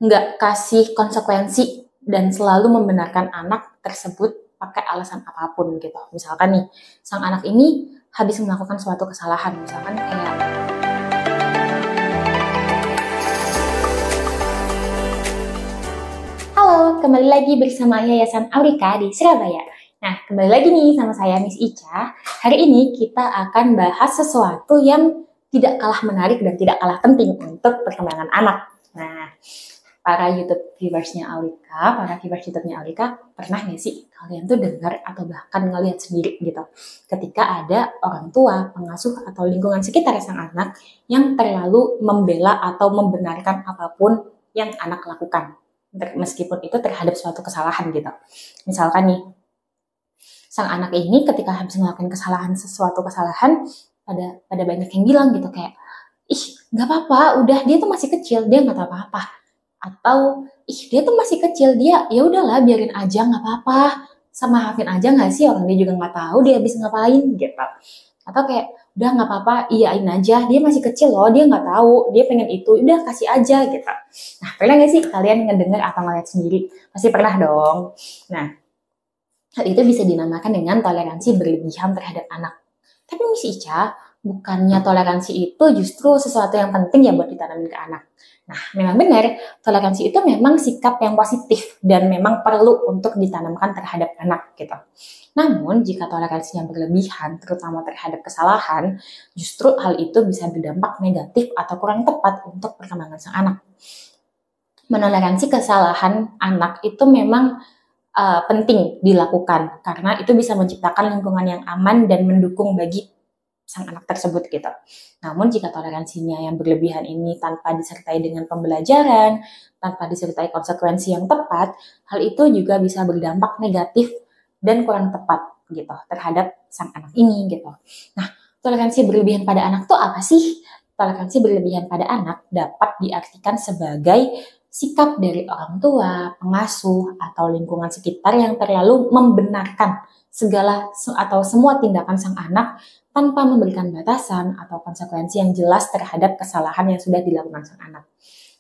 nggak kasih konsekuensi dan selalu membenarkan anak tersebut pakai alasan apapun gitu. Misalkan nih, sang anak ini habis melakukan suatu kesalahan, misalkan kayak halo, kembali lagi bersama Yayasan Aurika di Surabaya. Nah, kembali lagi nih sama saya Miss Ica. Hari ini kita akan bahas sesuatu yang tidak kalah menarik dan tidak kalah penting untuk perkembangan anak. Nah, para YouTube viewersnya Aurika, para viewers YouTube-nya Aurika, pernah nggak sih kalian tuh dengar atau bahkan ngelihat sendiri gitu, ketika ada orang tua, pengasuh, atau lingkungan sekitar sang anak yang terlalu membela atau membenarkan apapun yang anak lakukan, meskipun itu terhadap suatu kesalahan gitu. Misalkan nih, sang anak ini ketika habis melakukan suatu kesalahan, pada banyak yang bilang gitu kayak, ih nggak apa-apa, udah dia tuh masih kecil, dia nggak tahu apa-apa. Atau ih dia tuh masih kecil, dia ya udahlah biarin aja nggak apa-apa, sama maafin aja nggak sih, orang dia juga nggak tahu dia habis ngapain gitu. Atau kayak udah nggak apa-apa, iyain aja, dia masih kecil loh, dia nggak tahu, dia pengen itu, udah kasih aja gitu. Nah, pernah nggak sih kalian ngedengar atau ngeliat sendiri? Pasti pernah dong. Nah, hal itu bisa dinamakan dengan toleransi berlebihan terhadap anak. Tapi Miss Ica, bukannya toleransi itu justru sesuatu yang penting ya buat ditanamin ke anak. Nah, memang benar, toleransi itu memang sikap yang positif dan memang perlu untuk ditanamkan terhadap anak gitu. Namun, jika toleransinya berlebihan, terutama terhadap kesalahan, justru hal itu bisa berdampak negatif atau kurang tepat untuk perkembangan sang anak. Menoleransi kesalahan anak itu memang penting dilakukan karena itu bisa menciptakan lingkungan yang aman dan mendukung bagi sang anak tersebut gitu. Namun jika toleransinya yang berlebihan ini tanpa disertai dengan pembelajaran, tanpa disertai konsekuensi yang tepat, hal itu juga bisa berdampak negatif dan kurang tepat gitu terhadap sang anak ini gitu. Nah, toleransi berlebihan pada anak tuh apa sih? Toleransi berlebihan pada anak dapat diartikan sebagai sikap dari orang tua, pengasuh, atau lingkungan sekitar yang terlalu membenarkan segala atau semua tindakan sang anak tanpa memberikan batasan atau konsekuensi yang jelas terhadap kesalahan yang sudah dilakukan sang anak.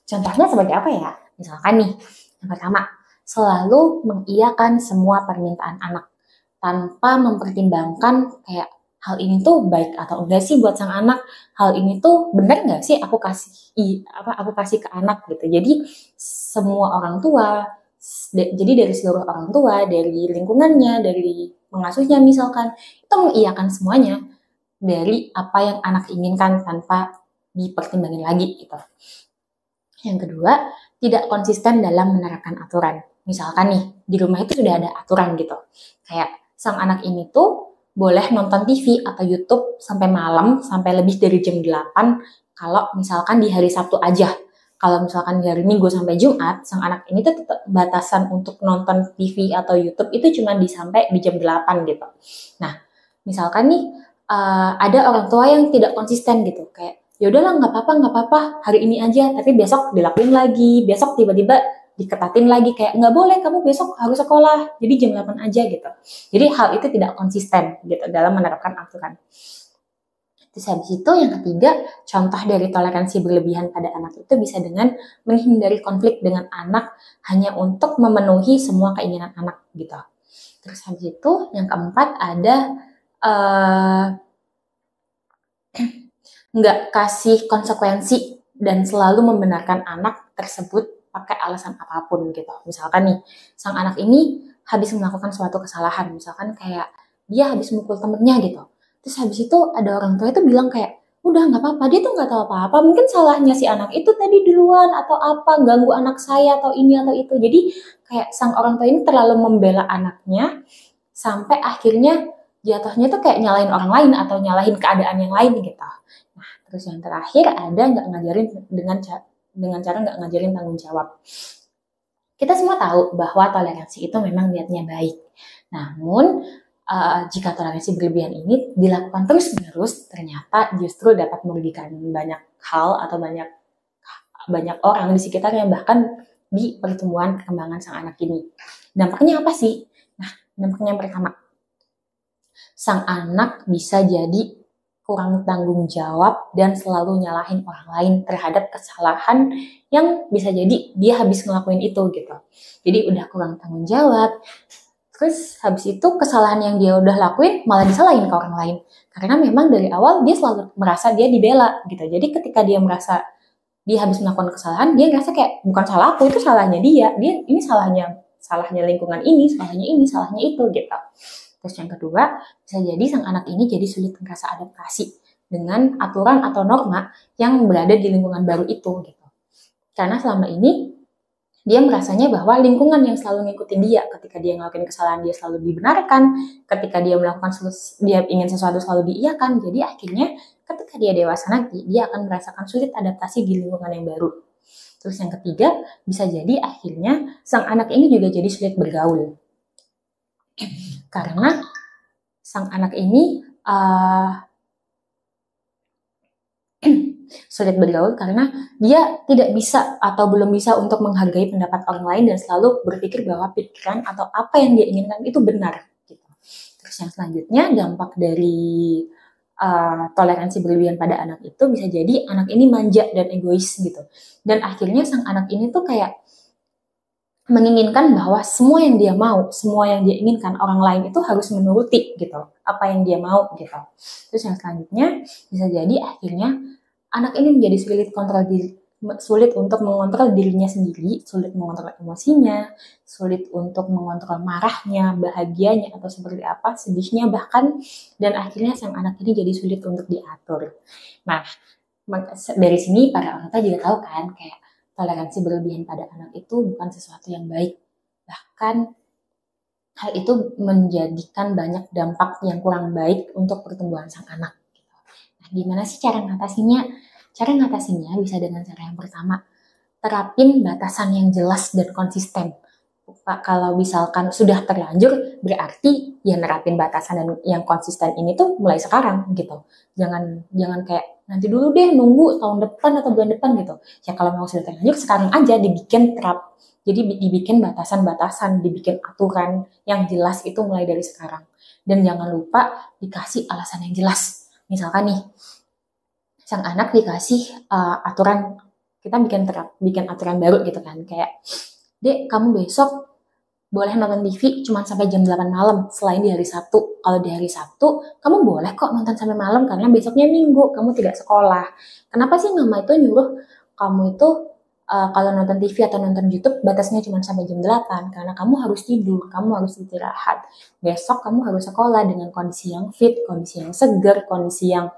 Contohnya seperti apa ya? Misalkan nih, yang pertama, selalu mengiyakan semua permintaan anak tanpa mempertimbangkan kayak hal ini tuh baik atau enggak sih buat sang anak, hal ini tuh benar nggak sih aku kasih ke anak gitu. Jadi semua orang tua, jadi dari seluruh orang tua, dari lingkungannya, dari pengasuhnya misalkan, itu mengiyakan semuanya dari apa yang anak inginkan tanpa dipertimbangin lagi gitu. Yang kedua, tidak konsisten dalam menerapkan aturan. Misalkan nih, di rumah itu sudah ada aturan gitu. Kayak sang anak ini tuh boleh nonton TV atau YouTube sampai malam, sampai lebih dari jam 8, kalau misalkan di hari Sabtu aja. Kalau misalkan di hari Minggu sampai Jumat, sang anak ini tuh tetap batasan untuk nonton TV atau YouTube itu cuma sampai di jam 8 gitu. Nah, misalkan nih, ada orang tua yang tidak konsisten gitu, kayak ya udahlah nggak apa-apa hari ini aja, tapi besok dilakuin lagi, besok tiba-tiba diketatin lagi kayak nggak boleh, kamu besok harus sekolah, jadi jam 8 aja gitu. Jadi hal itu tidak konsisten gitu dalam menerapkan aturan. Terus habis itu yang ketiga, contoh dari toleransi berlebihan pada anak itu bisa dengan menghindari konflik dengan anak hanya untuk memenuhi semua keinginan anak gitu. Terus habis itu yang keempat ada nggak kasih konsekuensi dan selalu membenarkan anak tersebut pakai alasan apapun gitu. Misalkan nih, sang anak ini habis melakukan suatu kesalahan, misalkan kayak dia habis mukul temennya gitu. Terus habis itu ada orang tua itu bilang kayak, udah nggak apa-apa, dia tuh nggak tahu apa-apa, mungkin salahnya si anak itu tadi duluan atau apa, ganggu anak saya atau ini atau itu. Jadi kayak sang orang tua ini terlalu membela anaknya sampai akhirnya jatuhnya tuh kayak nyalahin orang lain atau nyalahin keadaan yang lain gitu. Nah, terus yang terakhir ada nggak ngajarin dengan cara nggak ngajarin tanggung jawab. Kita semua tahu bahwa toleransi itu memang niatnya baik. Namun, jika toleransi berlebihan ini dilakukan terus-menerus, ternyata justru dapat merugikan banyak hal atau banyak orang di sekitarnya, bahkan di pertumbuhan perkembangan sang anak ini. Dampaknya apa sih? Nah, dampaknya yang pertama, sang anak bisa jadi kurang tanggung jawab dan selalu nyalahin orang lain terhadap kesalahan yang bisa jadi dia habis ngelakuin itu gitu. Jadi udah kurang tanggung jawab, terus habis itu kesalahan yang dia udah lakuin malah disalahin ke orang lain. Karena memang dari awal dia selalu merasa dia dibela gitu. Jadi ketika dia merasa dia habis melakukan kesalahan, dia ngerasa kayak bukan salah aku, itu salahnya dia ini salahnya lingkungan ini, salahnya itu gitu. Terus yang kedua, bisa jadi sang anak ini jadi sulit merasa adaptasi dengan aturan atau norma yang berada di lingkungan baru itu gitu. Karena selama ini dia merasanya bahwa lingkungan yang selalu ngikutin dia, ketika dia ngelakuin kesalahan dia selalu dibenarkan, ketika dia dia ingin sesuatu selalu diiyakan. Jadi akhirnya ketika dia dewasa nanti, dia akan merasakan sulit adaptasi di lingkungan yang baru. Terus yang ketiga, bisa jadi akhirnya sang anak ini juga jadi sulit bergaul. Karena sang anak ini sulit bergaul karena dia tidak bisa atau belum bisa untuk menghargai pendapat orang lain dan selalu berpikir bahwa pikiran atau apa yang dia inginkan itu benar. Gitu. Terus yang selanjutnya, dampak dari toleransi berlebihan pada anak itu bisa jadi anak ini manja dan egois gitu. Dan akhirnya sang anak ini tuh kayak menginginkan bahwa semua yang dia mau, semua yang dia inginkan orang lain itu harus menuruti gitu, apa yang dia mau gitu. Terus yang selanjutnya bisa jadi akhirnya anak ini menjadi sulit untuk mengontrol dirinya sendiri, sulit mengontrol emosinya, sulit untuk mengontrol marahnya, bahagianya atau seperti apa, sedihnya bahkan, dan akhirnya sang anak ini jadi sulit untuk diatur. Nah, dari sini para orang tua juga tahu kan kayak toleransi berlebihan pada anak itu bukan sesuatu yang baik. Bahkan hal itu menjadikan banyak dampak yang kurang baik untuk pertumbuhan sang anak. Nah, gimana sih cara ngatasinya? Cara ngatasinya bisa dengan cara yang pertama, terapin batasan yang jelas dan konsisten. Kalau misalkan sudah terlanjur, berarti ya nerapin batasan dan yang konsisten ini tuh mulai sekarang gitu. Jangan kayak nanti dulu deh, nunggu tahun depan atau bulan depan gitu. Ya kalau memang sudah terlanjur, sekarang aja dibikin terap. Jadi dibikin batasan-batasan, dibikin aturan yang jelas itu mulai dari sekarang. Dan jangan lupa dikasih alasan yang jelas. Misalkan nih, sang anak dikasih aturan, kita bikin aturan baru gitu kan, kayak Dek, kamu besok boleh nonton TV cuma sampai jam 8 malam selain di hari Sabtu. Kalau di hari Sabtu, kamu boleh kok nonton sampai malam karena besoknya Minggu, kamu tidak sekolah. Kenapa sih mama itu nyuruh kamu itu kalau nonton TV atau nonton YouTube batasnya cuma sampai jam 8? Karena kamu harus tidur, kamu harus istirahat. Besok kamu harus sekolah dengan kondisi yang fit, kondisi yang segar, kondisi yang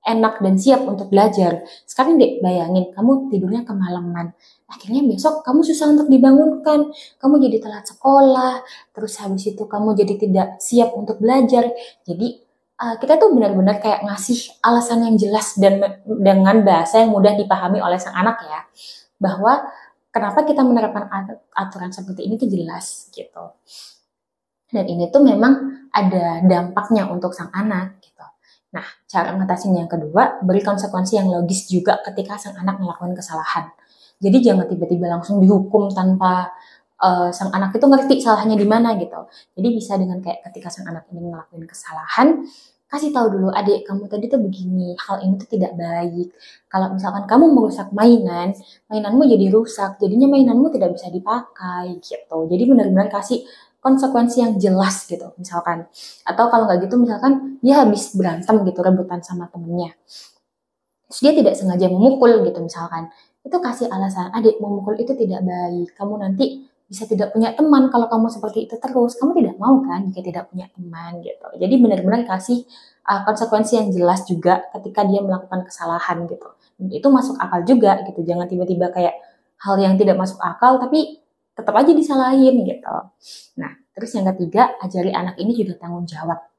enak dan siap untuk belajar. Sekarang deh bayangin, kamu tidurnya kemalaman. Akhirnya besok kamu susah untuk dibangunkan, kamu jadi telat sekolah, terus habis itu kamu jadi tidak siap untuk belajar. Jadi kita tuh benar-benar kayak ngasih alasan yang jelas dan dengan bahasa yang mudah dipahami oleh sang anak ya, bahwa kenapa kita menerapkan aturan seperti ini tuh jelas gitu. Dan ini tuh memang ada dampaknya untuk sang anak gitu. Nah, cara ngatasin yang kedua, beri konsekuensi yang logis juga ketika sang anak melakukan kesalahan. Jadi jangan tiba-tiba langsung dihukum tanpa sang anak itu ngerti salahnya di mana gitu. Jadi bisa dengan kayak ketika sang anak ini ngelakuin kesalahan, kasih tahu dulu, adik kamu tadi tuh begini, hal ini tuh tidak baik. Kalau misalkan kamu merusak mainanmu jadi rusak, jadinya mainanmu tidak bisa dipakai gitu. Jadi benar-benar kasih konsekuensi yang jelas gitu misalkan. Atau kalau nggak gitu misalkan dia habis berantem gitu, rebutan sama temennya, terus dia tidak sengaja memukul gitu misalkan, itu kasih alasan, adik memukul itu tidak baik, kamu nanti bisa tidak punya teman kalau kamu seperti itu terus, kamu tidak mau kan jika tidak punya teman gitu. Jadi benar-benar kasih konsekuensi yang jelas juga ketika dia melakukan kesalahan gitu. Dan itu masuk akal juga gitu, jangan tiba-tiba kayak hal yang tidak masuk akal tapi tetap aja disalahin gitu. Nah, terus yang ketiga, ajari anak ini juga tanggung jawab.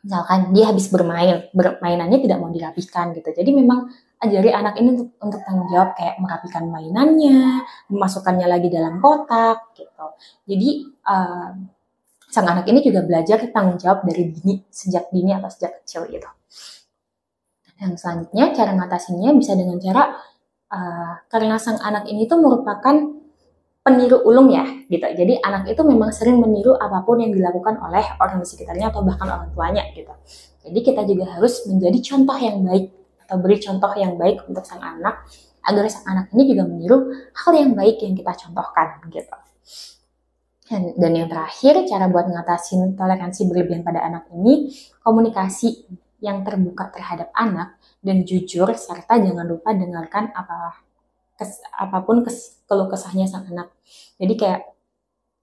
Misalkan dia habis mainannya tidak mau dirapikan gitu. Jadi memang ajari anak ini untuk tanggung jawab, kayak merapikan mainannya, memasukkannya lagi dalam kotak gitu. Jadi sang anak ini juga belajar tanggung jawab dari sejak dini atau sejak kecil gitu. Yang selanjutnya, cara ngatasinnya bisa dengan cara karena sang anak ini tuh merupakan peniru ulung ya gitu. Jadi anak itu memang sering meniru apapun yang dilakukan oleh orang di sekitarnya atau bahkan orang tuanya gitu. Jadi kita juga harus menjadi contoh yang baik atau beri contoh yang baik untuk sang anak agar sang anak ini juga meniru hal yang baik yang kita contohkan gitu. Dan yang terakhir, cara buat ngatasin toleransi berlebihan pada anak ini, komunikasi yang terbuka terhadap anak dan jujur, serta jangan lupa dengarkan apapun keluh kesahnya sang anak. Jadi kayak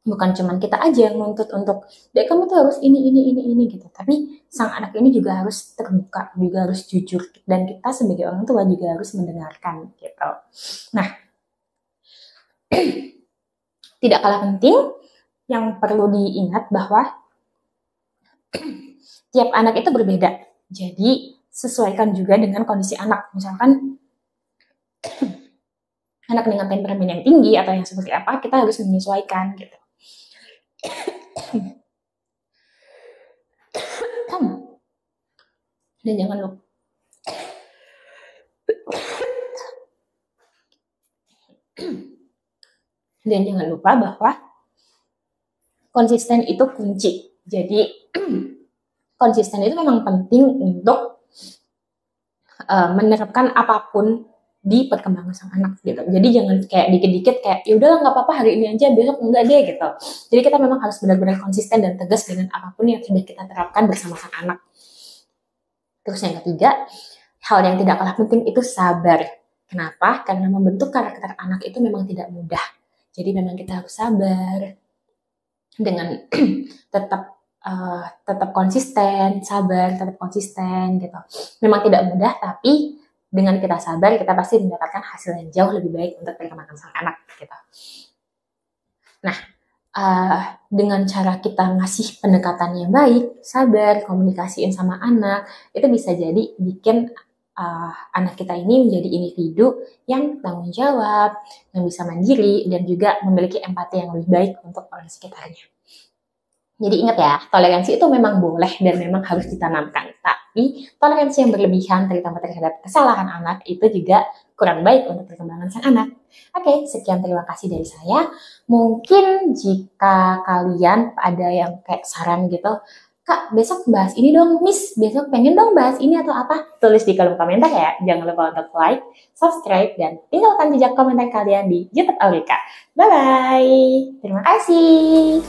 bukan cuman kita aja yang nuntut untuk, dek kamu tuh harus ini gitu. Tapi sang anak ini juga harus terbuka, juga harus jujur. Dan kita sebagai orang tua juga harus mendengarkan gitu. Nah, tidak kalah penting, yang perlu diingat bahwa tiap anak itu berbeda. Jadi sesuaikan juga dengan kondisi anak. Misalkan anak dengan temperamen yang tinggi atau yang seperti apa, kita harus menyesuaikan gitu. Dan jangan lupa bahwa konsisten itu kunci. Jadi konsisten itu memang penting untuk menerapkan apapun di perkembangan sang anak gitu. Jadi jangan kayak dikit-dikit kayak ya udahlah nggak apa-apa hari ini aja, besok enggak deh gitu. Jadi kita memang harus benar-benar konsisten dan tegas dengan apapun yang sudah kita terapkan bersama sang anak. Terus yang ketiga, hal yang tidak kalah penting itu sabar. Kenapa? Karena membentuk karakter anak itu memang tidak mudah. Jadi memang kita harus sabar dengan tetap konsisten, sabar, tetap konsisten gitu. Memang tidak mudah, tapi dengan kita sabar, kita pasti mendapatkan hasil yang jauh lebih baik untuk perkembangan sang anak gitu. Nah, dengan cara kita ngasih pendekatan yang baik, sabar, komunikasiin sama anak, itu bisa jadi bikin anak kita ini menjadi individu yang tanggung jawab, yang bisa mandiri, dan juga memiliki empati yang lebih baik untuk orang sekitarnya. Jadi ingat ya, toleransi itu memang boleh dan memang harus ditanamkan. Tapi toleransi yang berlebihan, terutama terhadap kesalahan anak, itu juga kurang baik untuk perkembangan sang anak. Oke, sekian terima kasih dari saya. Mungkin jika kalian ada yang kayak saran gitu, Kak, besok bahas ini dong, Miss. Besok pengen dong bahas ini atau apa? Tulis di kolom komentar ya. Jangan lupa untuk like, subscribe, dan tinggalkan jejak komentar kalian di YouTube Aurika. Bye-bye. Terima kasih.